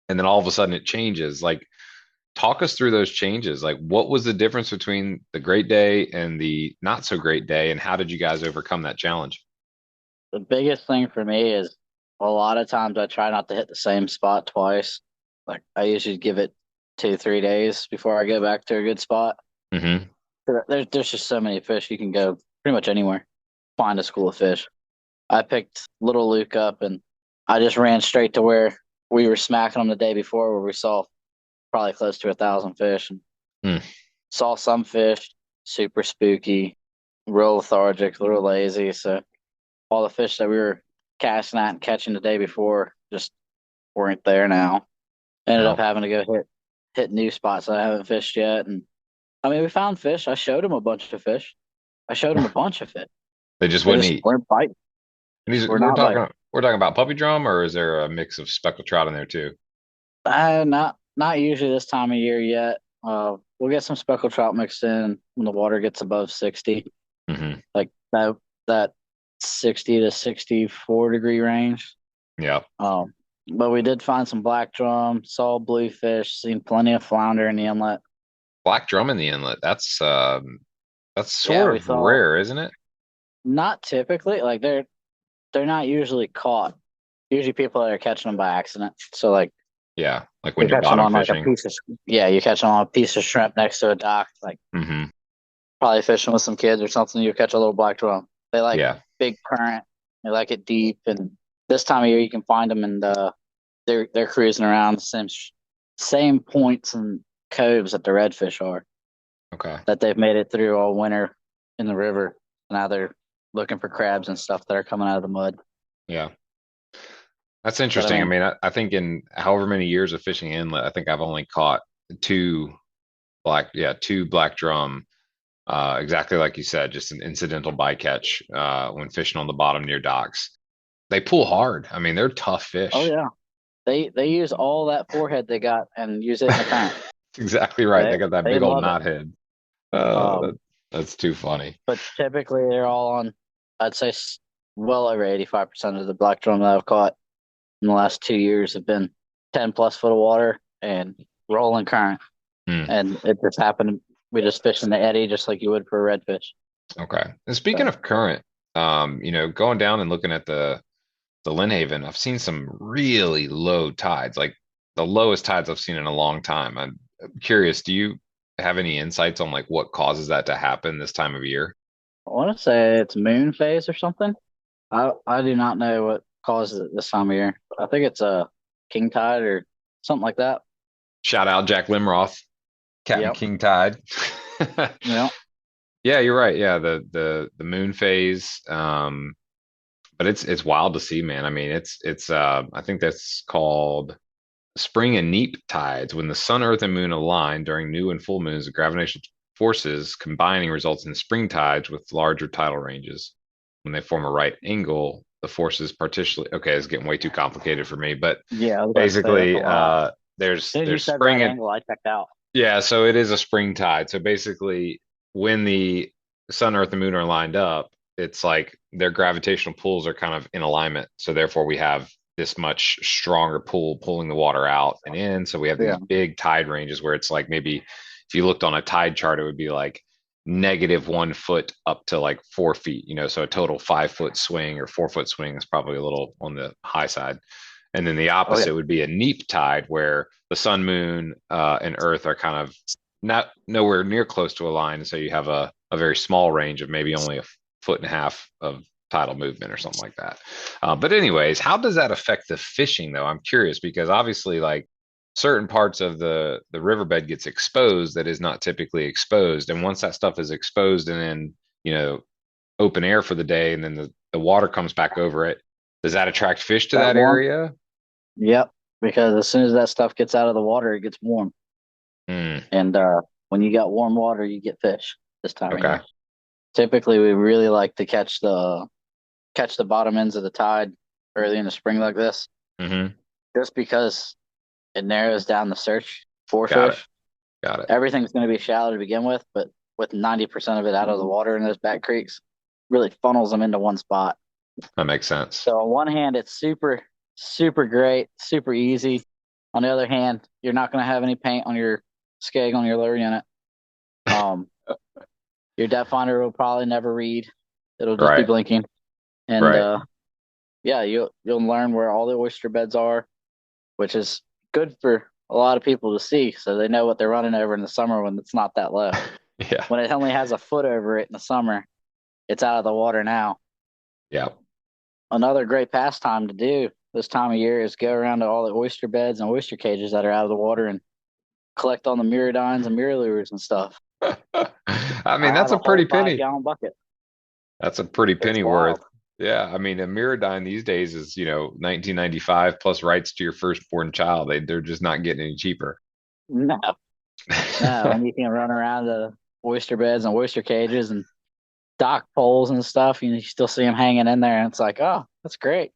and then all of a sudden it changes. Like, talk us through those changes. Like, what was the difference between the great day and the not so great day, and how did you guys overcome that challenge? The biggest thing for me is a lot of times I try not to hit the same spot twice. Like I usually give it 2, 3 days before I go back to a good spot. Hmm. There's just so many fish you can go pretty much anywhere, find a school of fish. I picked Little Luke up and I just ran straight to where we were smacking them the day before, where we saw probably close to 1,000 fish and Mm. saw some fish super spooky, real lethargic, a little lazy. So all the fish that we were casting at and catching the day before just weren't there now. Ended up Well, having to go hit new spots that I haven't fished yet. And I mean, we found fish. I showed him a bunch of fish. I showed him a bunch of fish. they just They wouldn't just eat. weren't biting. And Just these, were we're not biting. talking we're talking about puppy drum, or is there a mix of speckled trout in there too? Not usually this time of year yet. We'll get some speckled trout mixed in when the water gets above 60, Hmm. like that 60 to 64 degree range. Yeah. Um, but we did find some black drum, saw bluefish, seen plenty of flounder in the inlet. Black drum in the inlet. That's Yeah, sort we of saw rare, isn't it? not typically like they're not usually caught. Usually people that are catching them by accident. So like Yeah, like when you you're catch them bottom on like a fishing. piece of yeah, you catch them on a piece of shrimp next to a dock, like Hmm. probably fishing with some kids or something. You catch a little black drum. They like Yeah. big current. They like it deep, and this time of year you can find them, and they're cruising around the same points and coves that the redfish are. Okay. That they've made it through all winter in the river. Now they're looking for crabs and stuff that are coming out of the mud. Yeah. That's But I interesting. I mean, mean, I think in however many years of fishing inlet, I think I've only caught two two black drum. Exactly like you said, just an incidental bycatch when fishing on the bottom near docks. They pull hard. I mean, they're tough oh fish. yeah, they use all that forehead they got and use it in the current. Exactly right. They They got that they big old love it. knot head. Uh, Um, that, that's too funny. but typically they're all on. I'd say well over 85% of the black drum that I've caught in the last 2 years have been 10 plus foot of water and rolling current. Hmm. And it just happened. We just fish in the eddy just like you would for a redfish. Okay. And speaking So of current, going down and looking at the Lynnhaven, I've seen some really low tides, like the lowest tides I've seen in a long time. I'm curious, do you have any insights on like what causes that to happen this time of year? I want to say it's moon phase or something. I do not know what causes it this time of year. I think it's a king tide or something like that. Shout out Jack Limroth, Captain Yep. King Tide. Yeah. Yeah, you're right. Yeah, the moon phase. But it's wild to see, man. I mean, it's I think that's called spring and neap tides. When the sun, earth, and moon align during new and full moons, the gravitational forces combining results in spring tides with larger tidal ranges. When they form a right angle, the forces partially okay, it's getting way too complicated for me, but Yeah, I was about to say that's a basically lot. there's As soon as you said spring right and angle, I checked out. yeah, so it is a spring tide. So basically, when the sun, earth, and moon are lined up, it's like their gravitational pulls are kind of in alignment. So therefore, we have this much stronger pull pulling the water out and in. So we have Yeah. these big tide ranges where it's like maybe if you looked on a tide chart, it would be like -1 foot up to like 4 feet, so a total 5 foot swing or 4 foot swing is probably a little on the high side. And then the Oh yeah. opposite would be a neap tide, where the sun, moon, and earth are kind of not nowhere near close to a line. So you have a very small range of maybe only a foot and a half of tidal movement or something like that. But anyways, how does that affect the fishing though? I'm curious because obviously like certain parts of the riverbed gets exposed that is not typically exposed. And once that stuff is exposed and then, open air for the day and then the water comes back over it, does that attract fish to Got that warm? area? Yep. Because as soon as that stuff gets out of the water, it gets warm. Mm, And when you got warm water, you get fish this time of okay. year. Typically, we really like to catch the bottom ends of the tide early in the spring like this, Hmm. just because it narrows down the search for Got it. fish. Got it. Everything's going to be shallow to begin with, but with 90% of it out of the water in those back creeks, really funnels them into one spot. That makes sense. So on one hand, it's super, super great, super easy. On the other hand, you're not going to have any paint on your skeg on your lure unit. Um, your depth finder will probably never read. It'll just be Right. blinking. And Right. yeah, you'll learn where all the oyster beds are, which is good for a lot of people to see, so they know what they're running over in the summer when it's not that low. Yeah. When it only has a foot over it in the summer, it's out of the water now. Yeah. Another great pastime to do this time of year is go around to all the oyster beds and oyster cages that are out of the water and collect on the mirrodines and mirrolures and stuff. I mean, I that's have a a whole pretty penny. 5-gallon bucket. That's a pretty It's penny worth. wild. Yeah. I mean, a Miradyne these days is, 1995 plus rights to your firstborn child. They're just not getting any cheaper. No, no, and you can run around the oyster beds and oyster cages and dock poles and stuff. You still see them hanging in there, and it's like, oh, that's great.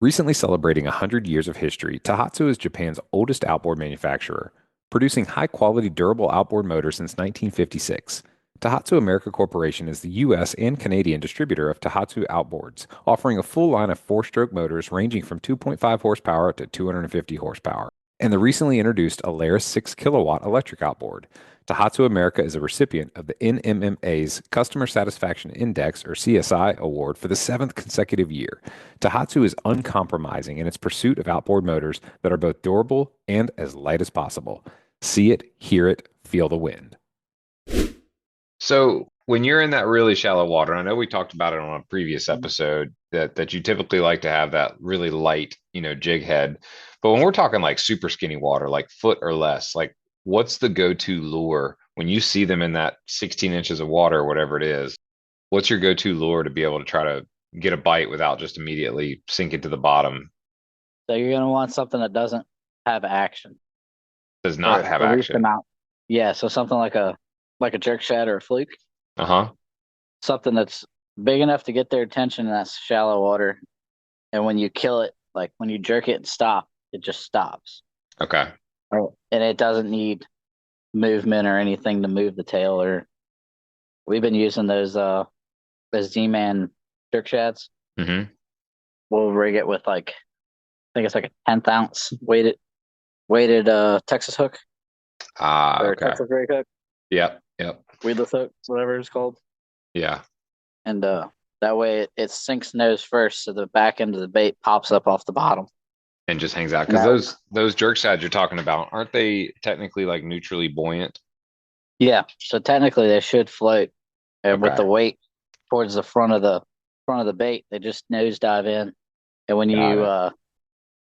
Recently celebrating 100 years of history, Tohatsu is Japan's oldest outboard manufacturer, producing high-quality durable outboard motors since 1956. Tohatsu America Corporation is the U.S. and Canadian distributor of Tohatsu outboards, offering a full line of four-stroke motors ranging from 2.5 horsepower to 250 horsepower, and the recently introduced Alaris 6 kilowatt electric outboard. Tohatsu America is a recipient of the NMMA's Customer Satisfaction Index, or CSI, award for the seventh consecutive year. Tohatsu is uncompromising in its pursuit of outboard motors that are both durable and as light as possible. See it, hear it, feel the wind. So when you're in that really shallow water, I know we talked about it on a previous episode that you typically like to have that really light, jig head. But when we're talking like super skinny water, like foot or less, like what's the go-to lure when you see them in that 16 inches of water or whatever it is? What's your go-to lure to be able to try to get a bite without just immediately sinking to the bottom? So you're gonna want something that doesn't have action, Does not or have the least action. amount. Yeah, so something like a jerk shad or a fluke, Uh-huh. something that's big enough to get their attention in that shallow water. And when you kill it, like when you jerk it and stop, it just stops. Okay. And it doesn't need movement or anything to move the tail. Or we've been using those Z-Man jerk shads. Mm-hmm. We'll rig it with like, I think it's like a 10th ounce weighted Texas hook Ah, or okay. Texas rig hook, Yep. Yep. weedless hook, whatever it's called. Yeah. And that way it sinks nose first, so the back end of the bait pops up off the bottom. And just hangs out. And Because that, those jerk shads you're talking about, aren't they technically like neutrally buoyant? yeah, so technically they should float, and with Okay. the weight towards the front of front of the bait. They just nosedive in. And when Got it.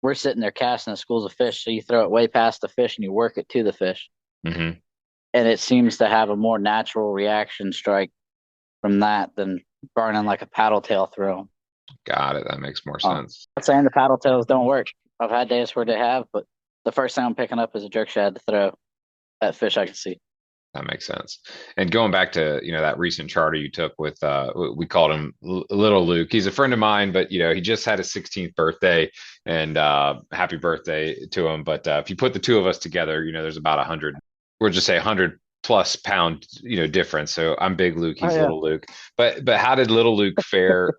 we're sitting there casting the schools of fish, so you throw it way past the fish and you work it to the fish. Mm-hmm. And it seems to have a more natural reaction strike from that than burning like a paddle tail through them. Got it. That makes more sense. I'm not saying the paddle tails don't work. I've had days where they have, but the first thing I'm picking up is a jerk shad to throw at fish I can see. That makes sense. And going back to, that recent charter you took with we called him Little Luke. He's a friend of mine, but he just had his 16th birthday, and happy birthday to him. But if you put the two of us together, there's about 100, we'll just say 100+ pound, difference. So I'm big Luke, he's Little Luke. But how did Little Luke fare?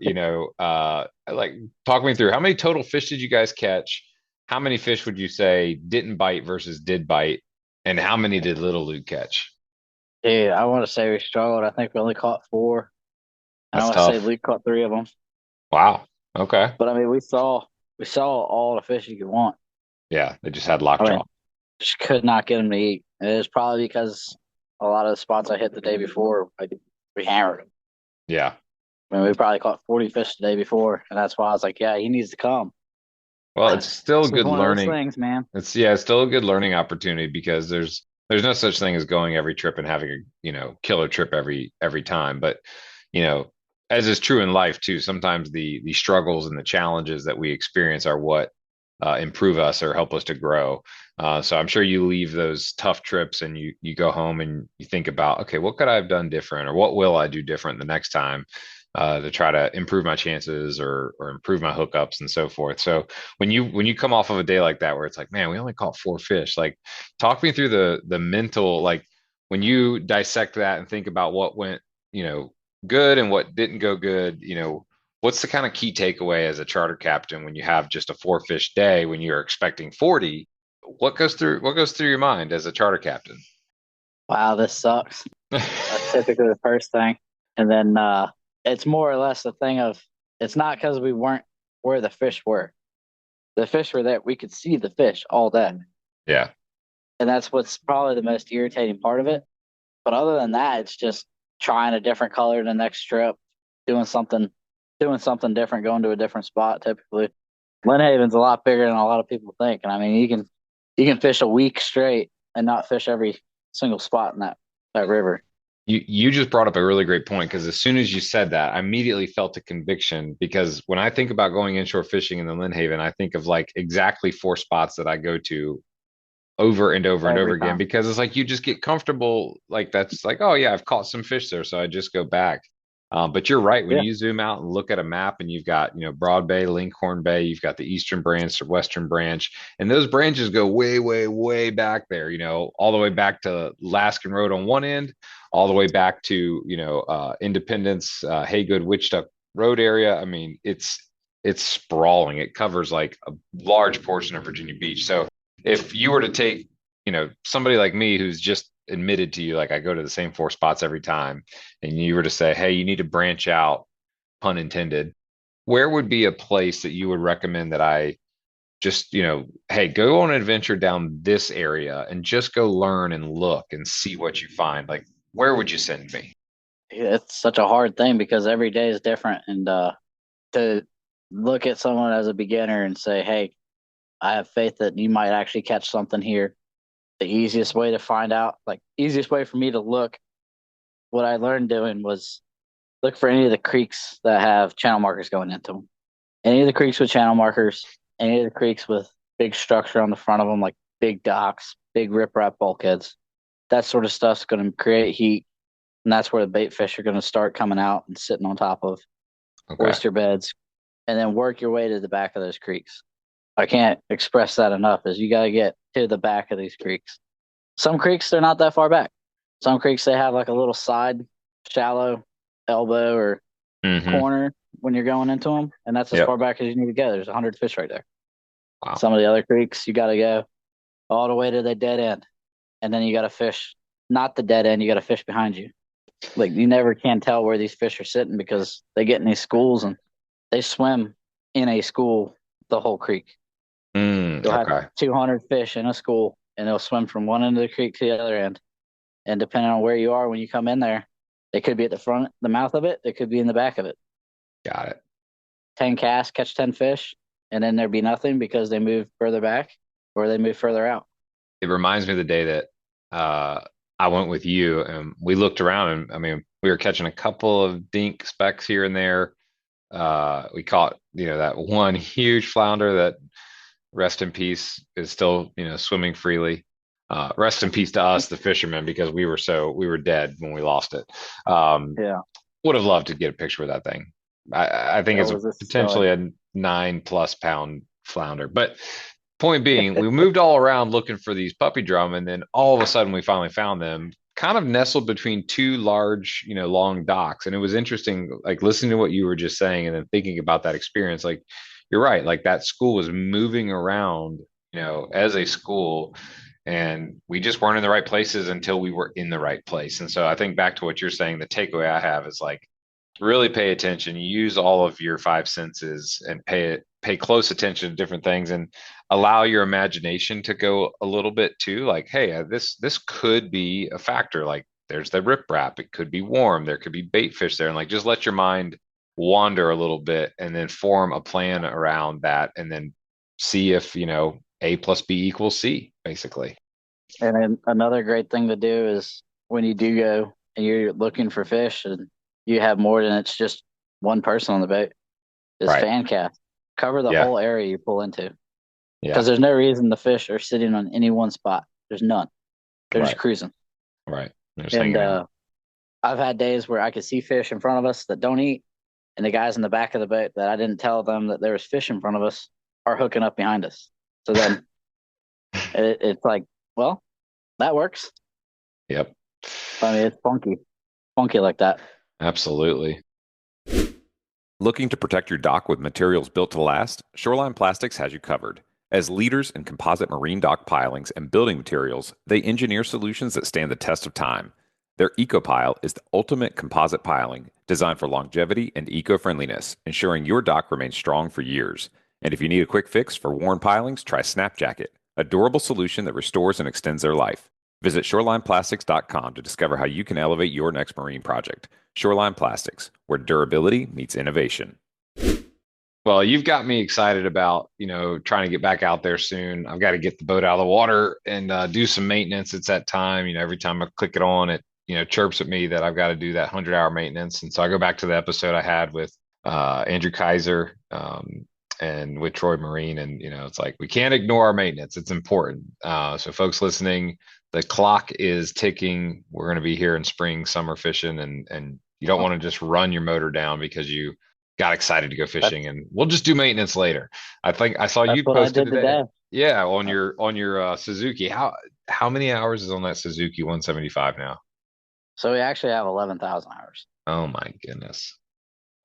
Like, talk me through, how many total fish did you guys catch? How many fish would you say didn't bite versus did bite? And how many did Little Luke catch? Yeah, I want to say we struggled. I think we only caught 4. And I That's want to say tough. Luke caught 3 of them. Wow. Okay. But I mean, we saw all the fish you could want. Yeah, they just had I lockjaw. mean, just could not get them to eat. And it was probably because a lot of the spots I hit the day before, we hammered them. Yeah. I mean, we probably caught 40 fish the day before, and that's why I was like, yeah, he needs to come. Well, it's still This is good one of those learning. things, man. It's still a good learning opportunity because there's no such thing as going every trip and having a, killer trip every time. But, you know, as is true in life too, sometimes the struggles and the challenges that we experience are what improve us or help us to grow. So I'm sure you leave those tough trips and you go home and you think about, okay, what could I have done different, or what will I do different the next time, to try to improve my chances or improve my hookups and so forth. So when you come off of a day like that where it's like, man, we only caught 4 fish, like, talk me through the mental, like, when you dissect that and think about what went, good and what didn't go good, what's the kind of key takeaway as a charter captain when you have just a 4 fish day when you're expecting 40? What goes through your mind as a charter captain? Wow, this sucks. That's typically the first thing. And then it's more or less the thing of it's not because we weren't where the fish were. The fish were there. We could see the fish all day. Yeah. And that's what's probably the most irritating part of it. But other than that, it's just trying a different color the next trip, doing something different, going to a different spot typically. Lynnhaven's a lot bigger than a lot of people think. And I mean you can fish a week straight and not fish every single spot in that river. You just brought up a really great point, because as soon as you said that, I immediately felt a conviction, because when I think about going inshore fishing in the Lynnhaven, I think of like exactly 4 spots that I go to over and over and over Every again, time. because it's like you just get comfortable, like, that's like, oh yeah, I've caught some fish there, so I just go back. But you're right, when Yeah. you zoom out and look at a map and you've got, Broad Bay, Linkhorn Bay, you've got the eastern branch or western branch, and those branches go way, way, way back there, all the way back to Laskin Road on one end, all the way back to, Independence, Haygood, Wichita Road area. I mean, it's sprawling. It covers like a large portion of Virginia Beach. So if you were to take, somebody like me who's just admitted to you, like, I go to the same 4 spots every time, and you were to say, hey, you need to branch out, pun intended, where would be a place that you would recommend that I just, hey, go on an adventure down this area and just go learn and look and see what you find? Like, where would you send me? It's such a hard thing because every day is different. And to look at someone as a beginner and say, hey, I have faith that you might actually catch something here. The easiest way to find out, like, easiest way for me to look, what I learned doing was look for any of the creeks that have channel markers going into them. Any of the creeks with channel markers, any of the creeks with big structure on the front of them, like big docks, big riprap bulkheads. That sort of stuff's going to create heat, and that's where the bait fish are going to start coming out and sitting on top of Okay. oyster beds, and then work your way to the back of those creeks. I can't express that enough. Is you got to get to the back of these creeks. Some creeks they're not that far back. Some creeks they have like a little side, shallow elbow or Mm-hmm. corner when you're going into them, and that's as Yep. far back as you need to go. There's 100 fish right there. Wow. Some of the other creeks you got to go all the way to the dead end, and then you got to fish not the dead end. You got to fish behind you. Like you never can tell where these fish are sitting because they get in these schools and they swim in a school the whole creek. You'll have Okay. 200 fish in a school, and they'll swim from one end of the creek to the other end. And depending on where you are when you come in there, they could be at the front, the mouth of it. They could be in the back of it. Got it. 10 casts, catch 10 fish, and then there'd be nothing because they move further back or they move further out. It reminds me of the day that I went with you and we looked around and I mean, we were catching a couple of dink specks here and there. We caught, that one huge flounder that rest in peace is still, swimming freely. Rest in peace to us, the fishermen, because we were dead when we lost it. Yeah. Would have loved to get a picture of that thing. I think That it's was a potentially stud. a 9+ pound flounder. But point being, we moved all around looking for these puppy drum, and then all of a sudden we finally found them, kind of nestled between two large, long docks. And it was interesting, like listening to what you were just saying, and then thinking about that experience. Like you're right, like that school was moving around, as a school. And we just weren't in the right places until we were in the right place. And so I think back to what you're saying, the takeaway I have is like really pay attention, use all of your five senses and pay close attention to different things and allow your imagination to go a little bit too. Like, hey, this could be a factor. Like there's the riprap, it could be warm, there could be bait fish there, and like just let your mind wander a little bit and then form a plan around that and then see if A plus B equals C, basically. And then another great thing to do is when you do go and you're looking for fish and you have more than it's just one person on the boat, is Right. fan cast. Cover the Yeah. whole area you pull into Yeah. because there's no reason the fish are sitting on any one spot. There's none. They're just Right. cruising. Right. They're just And hanging out. I've had days where I could see fish in front of us that don't eat, and the guys in the back of the boat that I didn't tell them that there was fish in front of us are hooking up behind us. So then it's like, well, that works. Yep. I mean, it's funky like that. Absolutely. Looking to protect your dock with materials built to last? Shoreline Plastics has you covered. As leaders in composite marine dock pilings and building materials, they engineer solutions that stand the test of time. Their EcoPile is the ultimate composite piling designed for longevity and eco-friendliness, ensuring your dock remains strong for years. And if you need a quick fix for worn pilings, try Snap Jacket, a durable solution that restores and extends their life. Visit shorelineplastics.com to discover how you can elevate your next marine project. Shoreline Plastics, where durability meets innovation. Well, you've got me excited about, trying to get back out there soon. I've got to get the boat out of the water and do some maintenance. It's that time, every time I click it on, it, chirps at me that I've got to do that 100-hour maintenance. And so I go back to the episode I had with Andrew Kaiser and with Troy Marine. And, it's like, we can't ignore our maintenance. It's important. So folks listening, the clock is ticking. We're going to be here in spring, summer fishing, and you don't want to just run your motor down because you got excited to go fishing, and we'll just do maintenance later. I think I saw That's you what I posted did today. today. Yeah, on your Suzuki. How many hours is on that Suzuki 175 now? So we actually have 11,000 hours. Oh my goodness.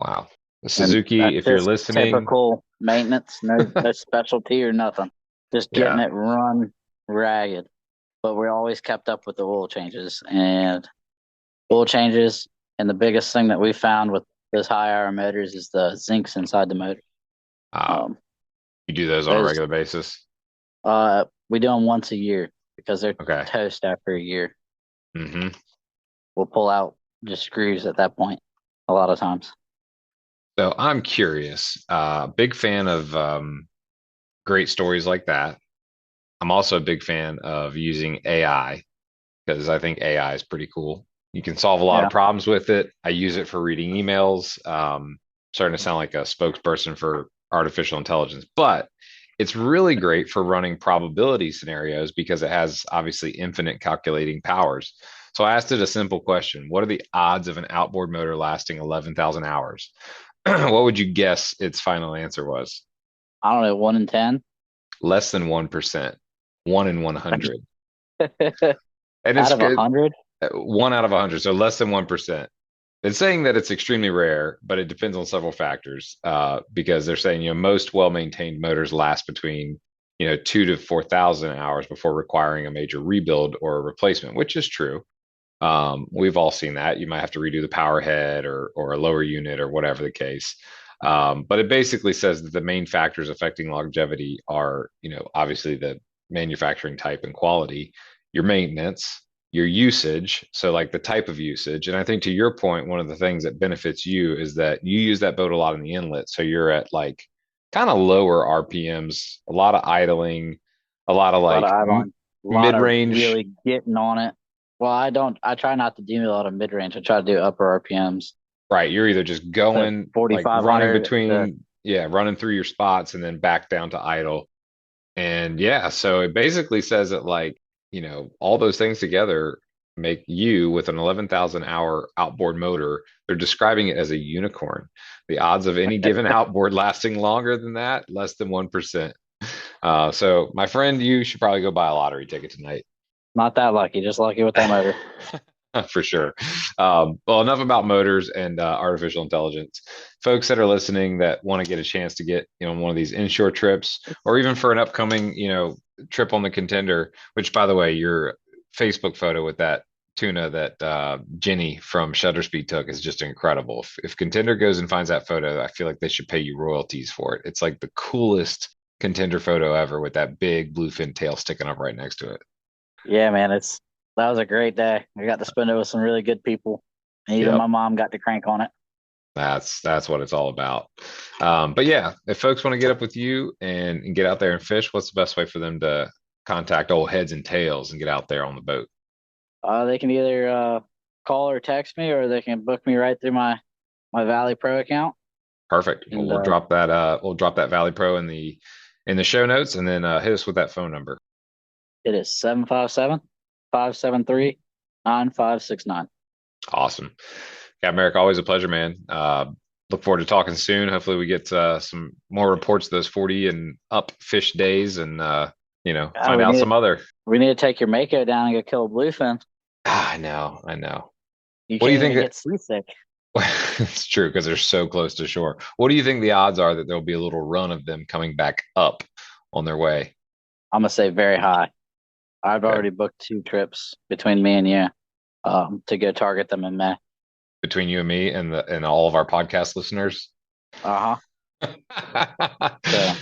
Wow. The And Suzuki, that's if you're just listening, typical maintenance, no specialty or nothing. Just getting yeah. it run ragged. But we always kept up with the oil changes and the biggest thing that we found with those high hour motors is the zincs inside the motor. Uh, you do those on a Those regular basis? we do them once a year because they're Okay. toast after a year. Mm-hmm. We'll pull out just screws at that point a lot of times. So I'm curious. Big fan of great stories like that. I'm also a big fan of using AI because I think AI is pretty cool. You can solve a lot Yeah. of problems with it. I use it for reading emails. Starting to sound like a spokesperson for artificial intelligence, but it's really great for running probability scenarios because it has obviously infinite calculating powers. So I asked it a simple question. What are the odds of an outboard motor lasting 11,000 hours? What would you guess its final answer was? I don't know, 1 in 10. Less than 1%, 1 in 100. Out And it's of good. 100? 1 out of 100, so less than 1%. It's saying that it's extremely rare, but it depends on several factors. Because they're saying most well-maintained motors last between 2 to 4,000 hours before requiring a major rebuild or a replacement, which is true. We've all seen that. You might have to redo the power head or a lower unit or whatever the case. But it basically says that the main factors affecting longevity are, obviously the manufacturing type and quality, your maintenance, your usage, so like the type of usage. And I think to your point, one of the things that benefits you is that you use that boat a lot in the inlet. So you're at like kind of lower RPMs, a lot of idling, a lot of A lot of like idling, a lot of mid-range. really getting on it. Well, I try not to do a lot of mid range. I try to do upper RPMs. Right. You're either just So going like running 4,500 to, between, yeah, running through your spots and then back down to idle. And yeah, so it basically says that like, all those things together make you with an 11,000 hour outboard motor. They're describing it as a unicorn. The odds of any given outboard lasting longer than that, less than 1%. So my friend, you should probably go buy a lottery ticket tonight. not that lucky, just lucky with that motor. For sure. Well, enough about motors and artificial intelligence. Folks that are listening that want to get a chance to get, one of these inshore trips, or even for an upcoming, trip on the Contender, which by the way, your Facebook photo with that tuna that Jenny from Shutter Speed took is just incredible. If Contender goes and finds that photo, I feel like they should pay you royalties for it. It's like the coolest Contender photo ever with that big bluefin tail sticking up right next to it. Yeah, man, that was a great day. I got to spend it with some really good people. And even Yep. my mom got to crank on it. That's what it's all about. But yeah, if folks want to get up with you and get out there and fish, what's the best way for them to contact old heads and tails and get out there on the boat? They can either call or text me, or they can book me right through my Valley Pro account. Perfect. Well, And we'll drop that Valley Pro in the show notes, and then hit us with that phone number. it is 757-573-9569. Awesome. Yeah, Merrick, always a pleasure, man. Look forward to talking soon. Hopefully, we get some more reports of those 40 and up fish days, and find out some other. We need to take your Mako down and go kill a bluefin. I know. You What do you can't think? even get seasick. It's true because they're so close to shore. What do you think the odds are that there'll be a little run of them coming back up on their way? I'm gonna say very high. I've Okay. already booked 2 trips between me and you to go target them in May. Between you and me and all of our podcast listeners. Uh-huh. So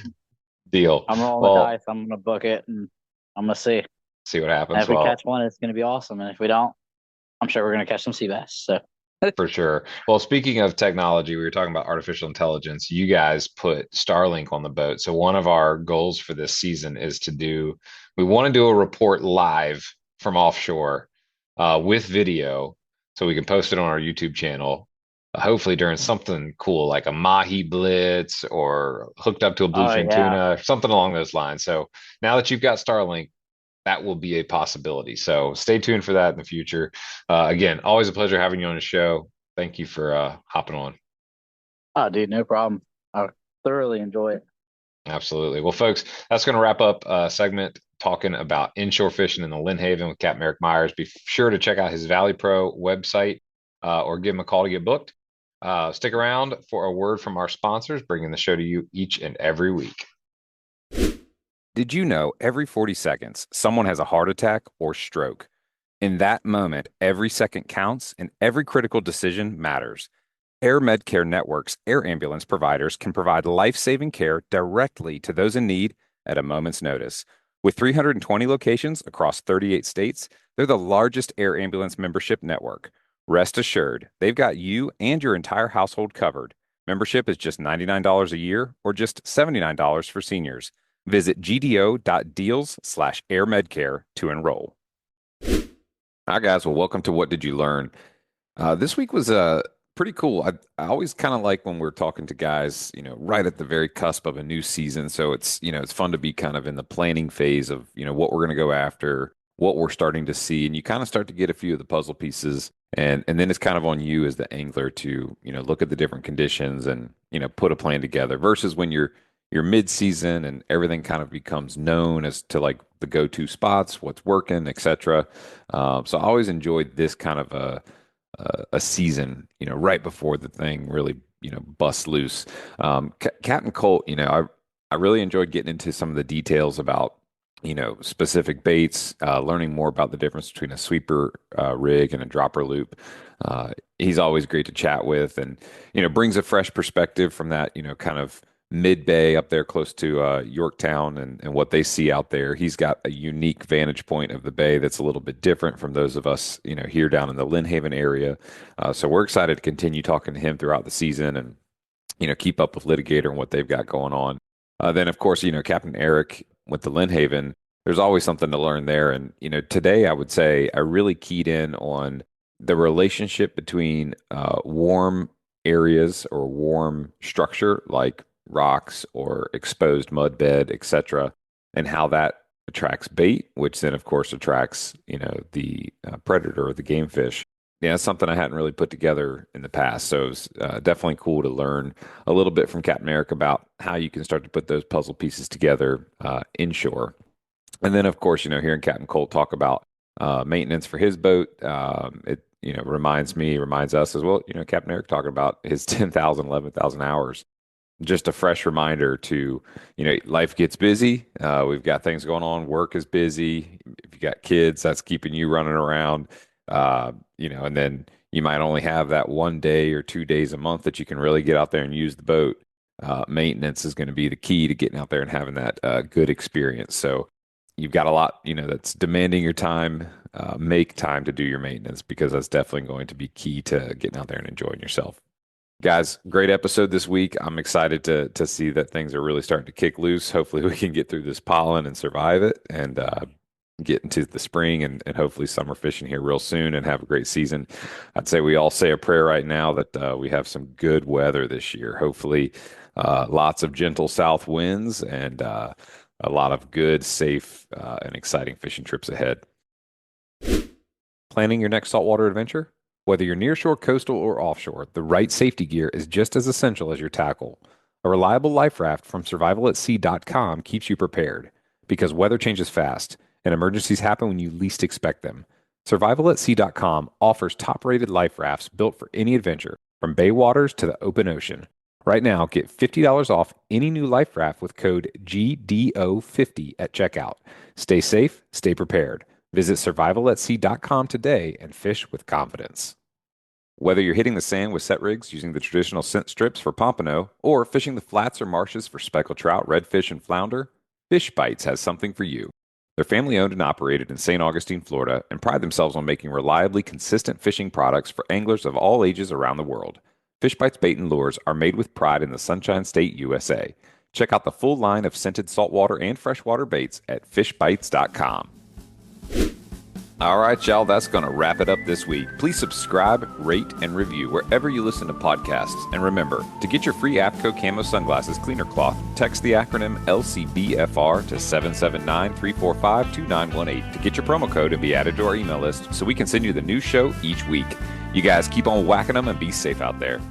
Deal. I'm rolling Well, the dice. I'm gonna book it, and I'm gonna see. see what And happens. if we Well, catch one, it's gonna be awesome. And if we don't, I'm sure we're gonna catch some sea bass. So for sure. Well, speaking of technology, we were talking about artificial intelligence. You guys put Starlink on the boat. So one of our goals for this season is we want to do a report live from offshore with video so we can post it on our YouTube channel. Hopefully during something cool like a mahi blitz or hooked up to a bluefin yeah. tuna, something along those lines. So now that you've got Starlink, that will be a possibility. So stay tuned for that in the future. Again, always a pleasure having you on the show. Thank you for hopping on. Oh, dude, no problem. I thoroughly enjoy it. Absolutely. Well, folks, that's going to wrap up a segment talking about inshore fishing in the Lynnhaven with Captain Merrick Myers. Be sure to check out his Valley Pro website or give him a call to get booked. Stick around for a word from our sponsors, bringing the show to you each and every week. Did you know every 40 seconds someone has a heart attack or stroke? In that moment, every second counts and every critical decision matters. Air Medcare Network's air ambulance providers can provide life-saving care directly to those in need at a moment's notice. With 320 locations across 38 states, they're the largest air ambulance membership network. Rest assured, they've got you and your entire household covered. Membership is just $99 a year or just $79 for seniors. Visit gdo.deals/airmedcare to enroll. Hi, guys. Well, welcome to What Did You Learn? This week was pretty cool. I always kind of like when we're talking to guys, right at the very cusp of a new season. So it's fun to be kind of in the planning phase of, what we're going to go after, what we're starting to see. And you kind of start to get a few of the puzzle pieces. And then it's kind of on you as the angler to, look at the different conditions and, put a plan together versus when you're mid-season and everything kind of becomes known as to like the go-to spots, what's working, etc. So I always enjoyed this kind of a season, right before the thing really, busts loose. Captain Colt, I really enjoyed getting into some of the details about, specific baits, learning more about the difference between a sweeper rig and a dropper loop. He's always great to chat with and, brings a fresh perspective from that, kind of mid-bay up there close to Yorktown and what they see out there. He's got a unique vantage point of the bay that's a little bit different from those of us, here down in the Lynnhaven area. So we're excited to continue talking to him throughout the season and, keep up with Litigator and what they've got going on. Then, of course, Captain Eric with the Lynnhaven, there's always something to learn there. And, today I would say I really keyed in on the relationship between warm areas or warm structure like rocks or exposed mud bed, etc., and how that attracts bait, which then, of course, attracts, the predator or the game fish. Yeah, that's something I hadn't really put together in the past. So it was definitely cool to learn a little bit from Captain Eric about how you can start to put those puzzle pieces together inshore. And then, of course, hearing Captain Colt talk about maintenance for his boat, it reminds us as well. Captain Eric talking about his 10,000, 11,000 hours. Just a fresh reminder to, life gets busy. We've got things going on. Work is busy. If you got kids, that's keeping you running around. And then you might only have that 1 day or 2 days a month that you can really get out there and use the boat. Maintenance is going to be the key to getting out there and having that good experience. So you've got a lot, that's demanding your time. Make time to do your maintenance because that's definitely going to be key to getting out there and enjoying yourself. Guys, great episode this week. I'm excited to see that things are really starting to kick loose. Hopefully we can get through this pollen and survive it and get into the spring and hopefully summer fishing here real soon and have a great season. I'd say we all say a prayer right now that we have some good weather this year. Hopefully lots of gentle south winds and a lot of good, safe, and exciting fishing trips ahead. Planning your next saltwater adventure? Whether you're nearshore, coastal, or offshore, the right safety gear is just as essential as your tackle. A reliable life raft from survivalatsea.com keeps you prepared because weather changes fast and emergencies happen when you least expect them. Survivalatsea.com offers top-rated life rafts built for any adventure, from bay waters to the open ocean. Right now, get $50 off any new life raft with code GDO50 at checkout. Stay safe, stay prepared. Visit survivalatsea.com today and fish with confidence. Whether you're hitting the sand with set rigs using the traditional scent strips for pompano or fishing the flats or marshes for speckled trout, redfish, and flounder, Fish Bites has something for you. They're family owned and operated in St. Augustine, Florida, and pride themselves on making reliably consistent fishing products for anglers of all ages around the world. Fish Bites bait and lures are made with pride in the Sunshine State, USA. Check out the full line of scented saltwater and freshwater baits at fishbites.com. All right, y'all, that's going to wrap it up this week. Please subscribe, rate, and review wherever you listen to podcasts. And remember, to get your free APCO Camo Sunglasses Cleaner Cloth, text the acronym LCBFR to 779-345-2918 to get your promo code and be added to our email list so we can send you the new show each week. You guys keep on whacking them and be safe out there.